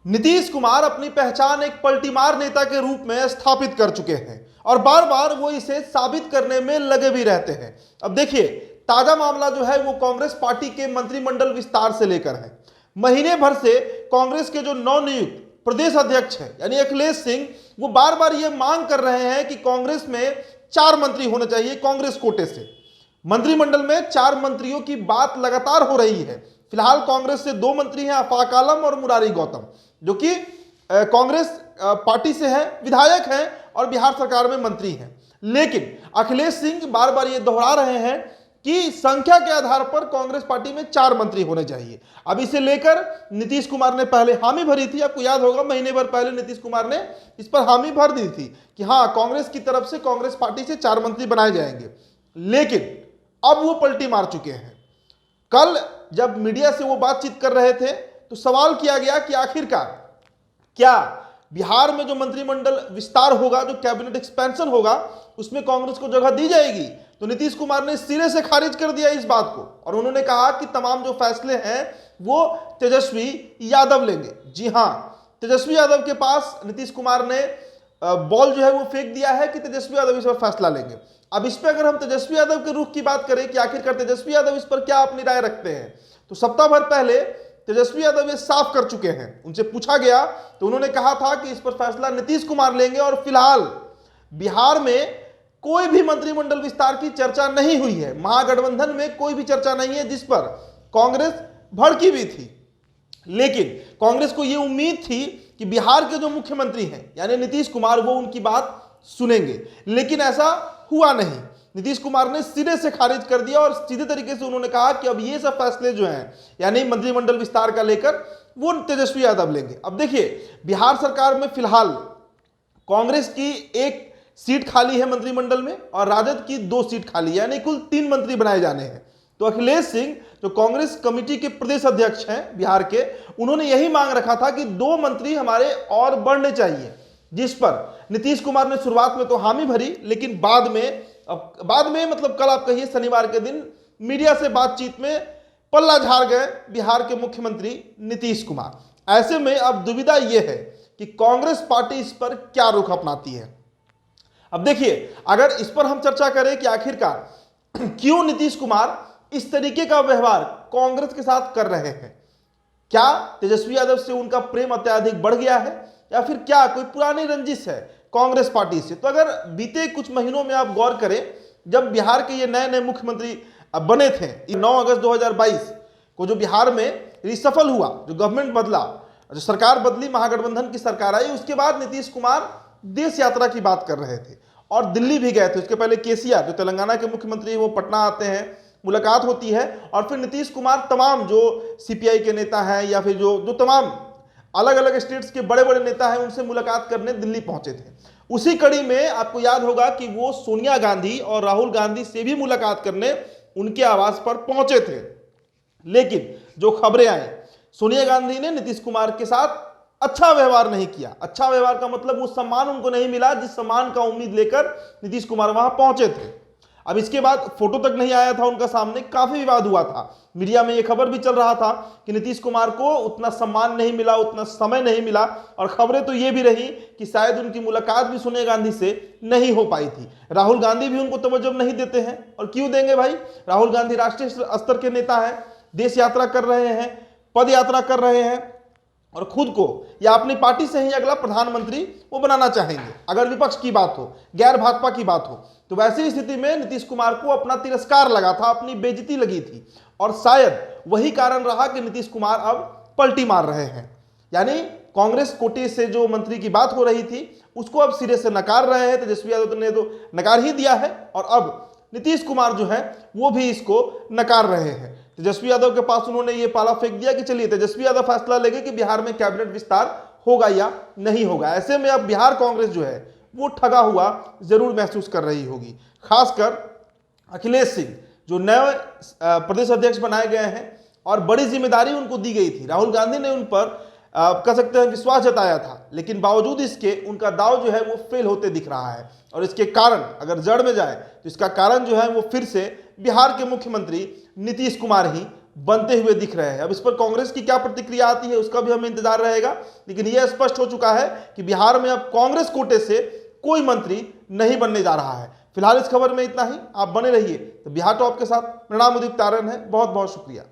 नीतीश कुमार अपनी पहचान एक पलटीमार नेता के रूप में स्थापित कर चुके हैं और बार बार वो इसे साबित करने में लगे भी रहते हैं। अब देखिए, ताजा मामला जो है वो कांग्रेस पार्टी के मंत्रिमंडल विस्तार से लेकर है। महीने भर से कांग्रेस के जो नवनियुक्त प्रदेश अध्यक्ष हैं यानी अखिलेश सिंह, वो बार बार ये मांग कर रहे हैं कि कांग्रेस में 4 मंत्री होने चाहिए कांग्रेस कोटे से। मंत्रिमंडल में 4 मंत्रियों की बात लगातार हो रही है। फिलहाल कांग्रेस से 2 मंत्री हैं, आफाक आलम और मुरारी गौतम, जो कि कांग्रेस पार्टी से हैं, विधायक हैं और बिहार सरकार में मंत्री हैं। लेकिन अखिलेश सिंह बार बार ये दोहरा रहे हैं कि संख्या के आधार पर कांग्रेस पार्टी में 4 मंत्री होने चाहिए। अब इसे लेकर नीतीश कुमार ने पहले हामी भरी थी। आपको याद होगा, महीने भर पहले नीतीश कुमार ने इस पर हामी भर दी थी कि हाँ, कांग्रेस की तरफ से कांग्रेस पार्टी से 4 मंत्री बनाए जाएंगे। लेकिन अब वो पलटी मार चुके हैं। कल जब मीडिया से वो बातचीत कर रहे थे तो सवाल किया गया कि आखिरकार क्या बिहार में जो मंत्रिमंडल विस्तार होगा, जो कैबिनेट एक्सपेंशन होगा, उसमें कांग्रेस को जगह दी जाएगी? तो नीतीश कुमार ने सिरे से खारिज कर दिया इस बात को और उन्होंने कहा कि तमाम जो फैसले हैं वो तेजस्वी यादव लेंगे। जी हाँ, तेजस्वी यादव के पास नीतीश कुमार ने बॉल जो है वो फेंक दिया है कि तेजस्वी यादव इस पर फैसला लेंगे। अब इस पर अगर हम तेजस्वी यादव के रुख की बात करें कि आखिरकार तेजस्वी यादव इस पर क्या अपनी राय रखते हैं, तो सप्ताह भर पहले तेजस्वी यादव ये साफ कर चुके हैं। उनसे पूछा गया तो उन्होंने कहा था कि इस पर फैसला नीतीश कुमार लेंगे और फिलहाल बिहार में कोई भी मंत्रिमंडल विस्तार की चर्चा नहीं हुई है। महागठबंधन में कोई भी चर्चा नहीं है जिस पर कांग्रेस भड़की भी थी। लेकिन कांग्रेस को यह उम्मीद थी कि बिहार के जो मुख्यमंत्री हैं यानी नीतीश कुमार, वो उनकी बात सुनेंगे, लेकिन ऐसा हुआ नहीं। नीतीश कुमार ने सिरे से खारिज कर दिया और सीधे तरीके से उन्होंने कहा कि अब ये सब फैसले जो हैं यानी मंत्रिमंडल विस्तार का लेकर वो तेजस्वी यादव लेंगे। अब देखिए, बिहार सरकार में फिलहाल कांग्रेस की 1 सीट खाली है मंत्रिमंडल में और राजद की 2 सीट खाली, यानी कुल 3 मंत्री बनाए जाने हैं। तो अखिलेश सिंह जो कांग्रेस कमेटी के प्रदेश अध्यक्ष हैं बिहार के, उन्होंने यही मांग रखा था कि 2 मंत्री हमारे और बढ़ने चाहिए, जिस पर नीतीश कुमार ने शुरुआत में तो हामी भरी, लेकिन बाद में मतलब कल आप कहिए शनिवार के दिन मीडिया से बातचीत में पल्ला झाड़ गए बिहार के मुख्यमंत्री नीतीश कुमार। ऐसे में अब दुविधा यह है कि कांग्रेस पार्टी इस पर क्या रुख अपनाती है। अब देखिए, अगर इस पर हम चर्चा करें कि आखिरकार क्यों नीतीश कुमार इस तरीके का व्यवहार कांग्रेस के साथ कर रहे हैं, क्या तेजस्वी यादव से उनका प्रेम अत्यधिक बढ़ गया है या फिर क्या कोई पुरानी रंजिश है कांग्रेस पार्टी से? तो अगर बीते कुछ महीनों में आप गौर करें, जब बिहार के ये नए नए मुख्यमंत्री बने थे, 9 अगस्त 2022 को जो बिहार में रिसफल हुआ, जो गवर्नमेंट बदला, जो सरकार बदली, महागठबंधन की सरकार आई, उसके बाद नीतीश कुमार देश यात्रा की बात कर रहे थे और दिल्ली भी गए थे। उसके पहले केसीआर जो तेलंगाना के मुख्यमंत्री, वो पटना आते हैं, मुलाकात होती है और फिर नीतीश कुमार तमाम जो सीपीआई के नेता हैं या फिर जो तमाम अलग अलग स्टेट्स के बड़े बड़े नेता हैं, उनसे मुलाकात करने दिल्ली पहुंचे थे। उसी कड़ी में आपको याद होगा कि वो सोनिया गांधी और राहुल गांधी से भी मुलाकात करने उनके आवास पर पहुंचे थे। लेकिन जो खबरें आई, सोनिया गांधी ने नीतीश कुमार के साथ अच्छा व्यवहार नहीं किया। अच्छा व्यवहार का मतलब वो सम्मान उनको नहीं मिला जिस सम्मान का उम्मीद लेकर नीतीश कुमार वहां पहुंचे थे। अब इसके बाद फोटो तक नहीं आया था उनका सामने, काफी विवाद हुआ था। मीडिया में यह खबर भी चल रहा था कि नीतीश कुमार को उतना सम्मान नहीं मिला, उतना समय नहीं मिला और खबरें तो ये भी रही कि शायद उनकी मुलाकात भी सोनिया गांधी से नहीं हो पाई थी। राहुल गांधी भी उनको तवज्जो नहीं देते हैं और क्यों देंगे भाई? राहुल गांधी राष्ट्रीय स्तर के नेता हैं, देश यात्रा कर रहे हैं, पद यात्रा कर रहे हैं और खुद को या अपनी पार्टी से ही अगला प्रधानमंत्री वो बनाना चाहेंगे। अगर विपक्ष की बात हो, गैर भाजपा की बात हो, तो वैसी स्थिति में नीतीश कुमार को अपना तिरस्कार लगा था, अपनी बेइज्जती लगी थी और शायद वही कारण रहा कि नीतीश कुमार अब पलटी मार रहे हैं। यानी कांग्रेस कोटे से जो मंत्री की बात हो रही थी उसको अब सिरे से नकार रहे हैं। तेजस्वी यादव ने तो नकार ही दिया है और अब नीतीश कुमार जो है वो भी इसको नकार रहे हैं। तेजस्वी यादव के पास उन्होंने ये पाला फेंक दिया कि चलिए तेजस्वी यादव फैसला लेंगे कि बिहार में कैबिनेट विस्तार होगा या नहीं होगा। ऐसे में अब बिहार कांग्रेस जो है वो ठगा हुआ जरूर महसूस कर रही होगी। खासकर अखिलेश सिंह जो नए प्रदेश अध्यक्ष बनाए गए हैं और बड़ी जिम्मेदारी उनको दी गई थी। राहुल गांधी ने उन पर कह सकते हैं विश्वास जताया था, लेकिन बावजूद इसके उनका दाव जो है वो फेल होते दिख रहा है और इसके कारण अगर जड़ में जाए तो इसका कारण जो है वो फिर से बिहार के मुख्यमंत्री नीतीश कुमार ही बनते हुए दिख रहे हैं। अब इस पर कांग्रेस की क्या प्रतिक्रिया आती है उसका भी हमें इंतजार रहेगा, लेकिन यह स्पष्ट हो चुका है कि बिहार में अब कांग्रेस कोटे से कोई मंत्री नहीं बनने जा रहा है। फिलहाल इस खबर में इतना ही। आप बने रहिए तो बिहार टॉप के साथ। प्रणाम, उदित तारन है, बहुत बहुत शुक्रिया।